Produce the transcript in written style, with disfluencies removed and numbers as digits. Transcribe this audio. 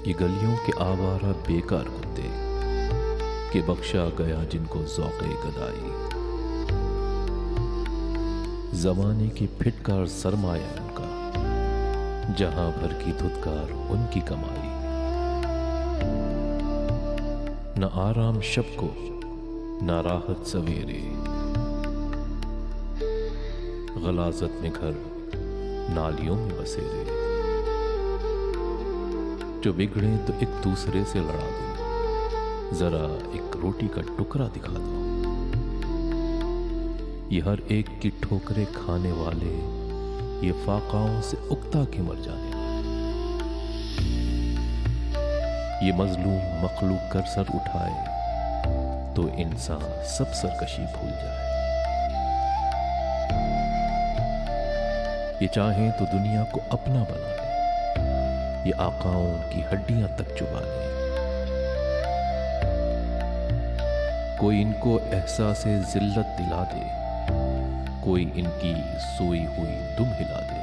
ये गलियों के आवारा बेकार कुत्ते कि बख्शा गया जिनको ज़ौक़े गदाई। ज़माने की फिटकार सरमाया उनका, जहां भर की धुतकार उनकी कमाई। न आराम शब को न राहत सवेरे, गलाजत में घर नालियों में बसेरे। जो बिगड़े तो एक दूसरे से लड़ा दो, जरा एक रोटी का टुकड़ा दिखा दो। ये हर एक की ठोकरे खाने वाले, ये फाकाओं से उकता के मर जाने वाले। ये मजलूम मखलूक कर सर उठाए तो इंसान सब सरकशी भूल जाए। ये चाहें तो दुनिया को अपना बना ले, ये आकाओं की हड्डियां तक चुबा ले। कोई इनको एहसास जिल्लत दिला दे, कोई इनकी सोई हुई दुम हिला दे।